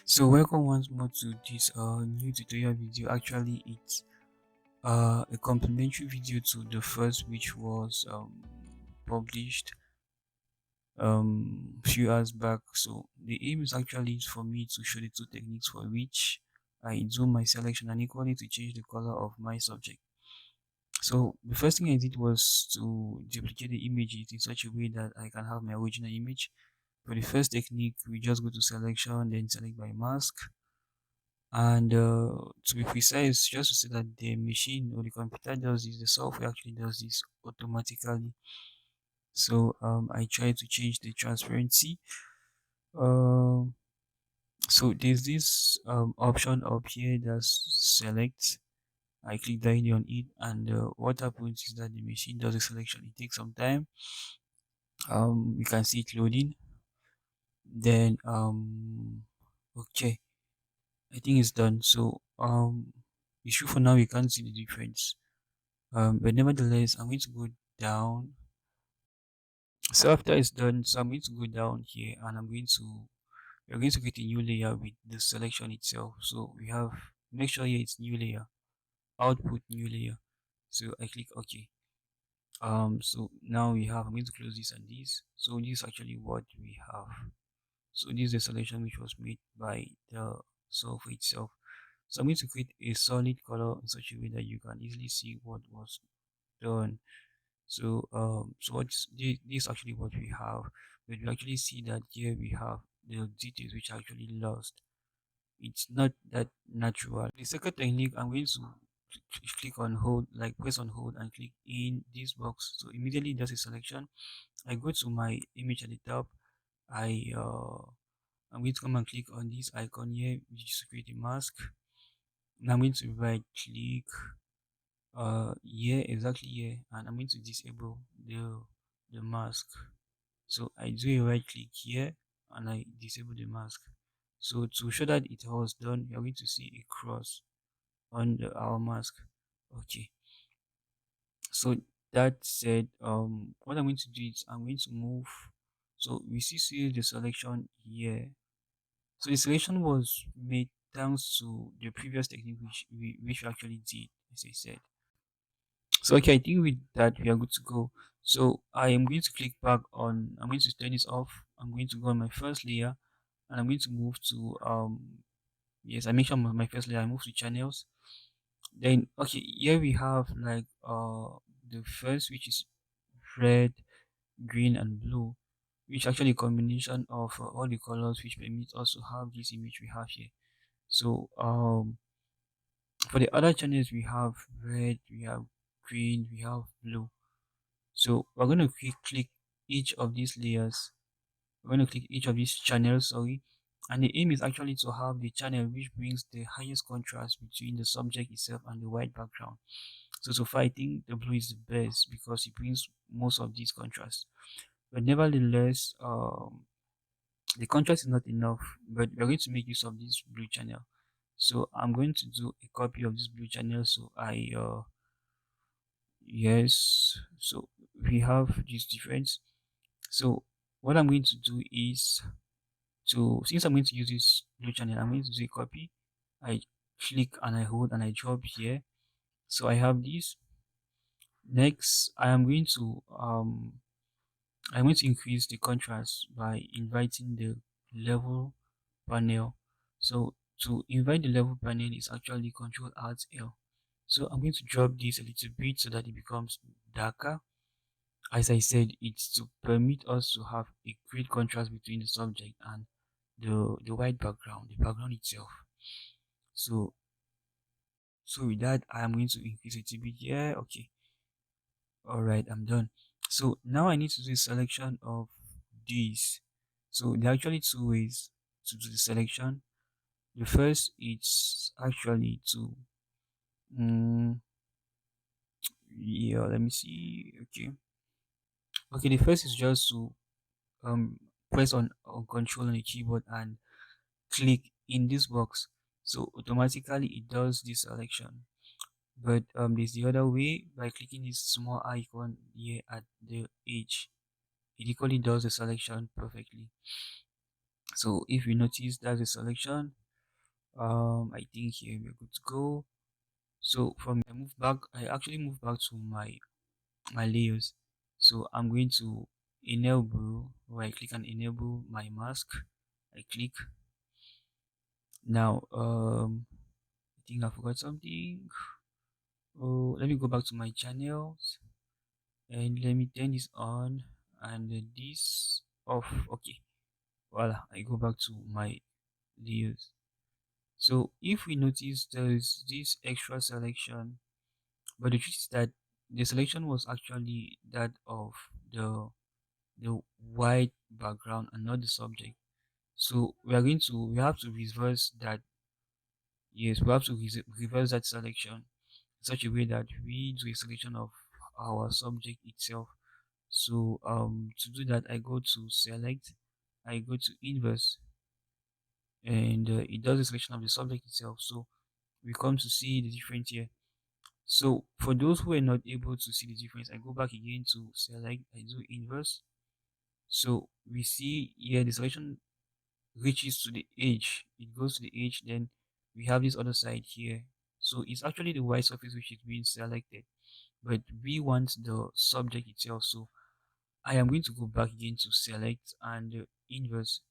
So welcome once more to this new tutorial video. Actually, it's a complementary video to the first, which was published few hours back. So the aim is actually for me to show the two techniques for which I do my selection and equally to change the color of my subject. So the first thing I did was to duplicate the images in such a way that I can have my original image. For the first technique, we just go to selection, then select by mask. And to be precise, just to say that the machine or the computer does this, the software actually does this automatically. So I try to change the transparency. Um, so there's this option up here that's select. I click directly on it, and what happens is that the machine does a selection. It takes some time. You can see it loading. Then okay, I think it's done. So it's true for now. We can't see the difference. But nevertheless, I'm going to go down. So after it's done, so I'm going to go down here and we're going to create a new layer with the selection itself. So we have, make sure here it's new layer, output new layer. So I click OK. So now we have, I'm going to close this and this. So this is actually what we have. So this is the selection which was made by the software itself. So I'm going to create a solid color in such a way that you can easily see what was done. So this is actually what we have, but we actually see that here we have the details which are actually lost. It's not that natural. The second technique, I'm going to click on hold, like press on hold and click in this box. So immediately does a selection. I go to my image at the top. I'm going to come and click on this icon here, which is to create a mask. And I'm going to right click yeah, exactly, yeah, and I'm going to disable the mask. So I do a right click here and I disable the mask. So to show that it was done, you're going to see a cross on our mask. Okay, so that said, what I'm going to do is I'm going to move. So we see the selection here. So the selection was made thanks to the previous technique which we actually did, as I said. So okay, I think with that we are good to go. So I am going to click back on, I'm going to turn this off. I'm going to go on my first layer and I'm going to move to yes, I mentioned my first layer, I move to channels. Then okay, here we have like the first, which is red, green and blue, which actually a combination of all the colors which permit us to have this image we have here. So for the other channels we have red, we have green, we have blue. So we're going to click each of these layers. We're going to click each of these channels, sorry. And the aim is actually to have the channel which brings the highest contrast between the subject itself and the white background. So far, I think the blue is the best because it brings most of these contrast. But nevertheless, the contrast is not enough. But we're going to make use of this blue channel. So I'm going to do a copy of this blue channel. So yes. So we have this difference. So what I'm going to do is since I'm going to use this blue channel, I'm going to do a copy. I click and I hold and I drop here. So I have this. Next, I'm going to increase the contrast by inviting the level panel. So to invite the level panel is actually Control Alt L. So I'm going to drop this a little bit so that it becomes darker. As I said, it's to permit us to have a great contrast between the subject and the white background, the background itself. So with that, I'm going to increase it a bit. Yeah, okay. All right, I'm done. So now I need to do a selection of these. So there are actually two ways to do the selection. The first is actually to yeah, let me see. Okay, the first is just to press on control on the keyboard and click in this box. So automatically it does this selection. But there's the other way by clicking this small icon here at the edge. It equally does the selection perfectly. So if we notice that's a selection, I think here we're good to go. So from I move back, I actually move back to my layers. So I'm going to enable, or I click and enable my mask. I click. Now I think I forgot something. Oh, let me go back to my channels and let me turn this on and this off. Okay, voila, I go back to my layers. So if we notice there is this extra selection, but the truth is that the selection was actually that of the white background and not the subject. So we have to reverse that. Yes, we have to reverse that selection in such a way that we do a selection of our subject itself. So to do that, I go to select, I go to inverse, and it does a selection of the subject itself. So we come to see the difference here. So for those who are not able to see the difference, I go back again to select, I do inverse. So we see here the selection reaches to the edge, it goes to the edge, then we have this other side here. So it's actually the white surface which is being selected, but we want the subject itself. So I am going to go back again to select and inverse.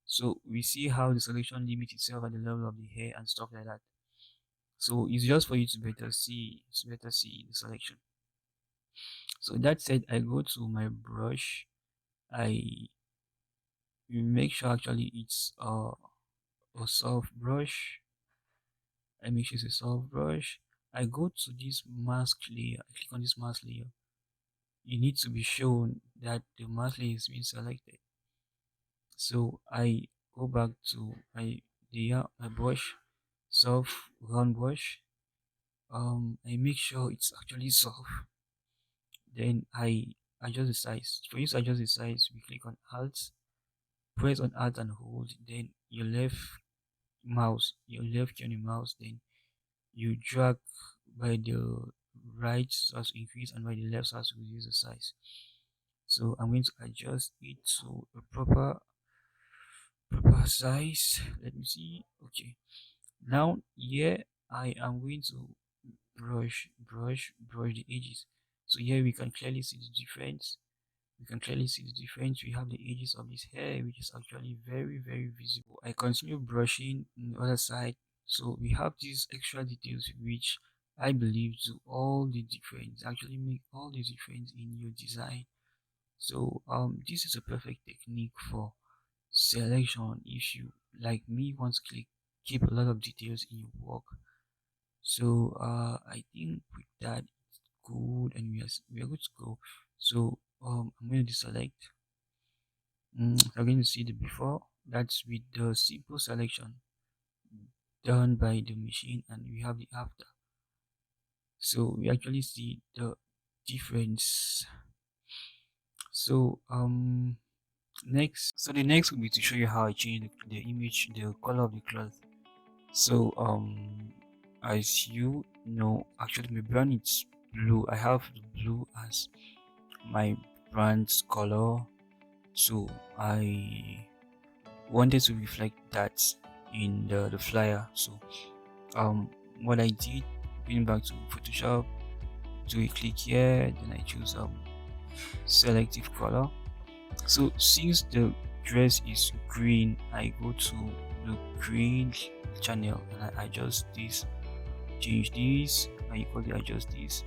So we see how the selection limits itself at the level of the hair and stuff like that. So it's just for you to better see the selection. So that said, I go to my brush. I make sure actually it's a soft brush. I make sure it's a soft brush. I go to this mask layer. I click on this mask layer. You need to be shown that the mask layer is being selected. So I go back to my brush, soft round brush. I make sure it's actually soft. Then I adjust the size. For you to adjust the size, we click on Alt, press on Alt and hold. Then your left key on your mouse. Then you drag by the right so as to increase and by the left so as to reduce the size. So I'm going to adjust it to a proper size. Let me see. Okay. Now here I am going to brush the edges. So here we can clearly see the difference. We can clearly see the difference. We have the edges of this hair, which is actually very visible. I continue brushing on the other side. So we have these extra details which I believe do all the difference, actually make all the difference in your design. So this is a perfect technique for selection if you, like me, want to keep a lot of details in your work. So I think with that it's good and we are good to go. So I'm going to deselect. You're going to see the before. That's with the simple selection done by the machine, and we have the after. So we actually see the difference. So the next will be to show you how I change the image, the color of the cloth. So as you know, actually my brand is blue. I have the blue as my brand's color, so I wanted to reflect that in the flyer. So what I did, going back to Photoshop, do a click here, then I choose selective color. So since the dress is green, I go to the green channel and I adjust this, change this, and equally adjust this.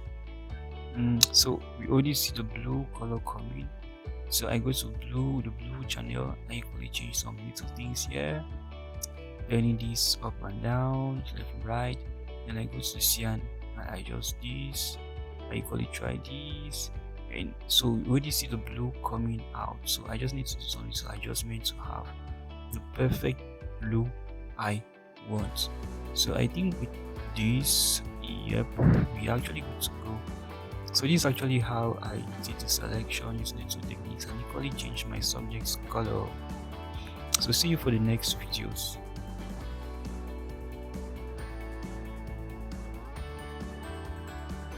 So we already see the blue color coming. So I go to the blue channel, I equally change some little things here, turning this up and down, left and right. Then I go to the cyan and I adjust this. I equally try this. And so we already see the blue coming out. So I just need to do some little adjustment to have the perfect blue I want. So I think with this, yep, we actually good to go. So this is actually how I did the selection using the two techniques and equally changed my subject's color. So see you for the next videos.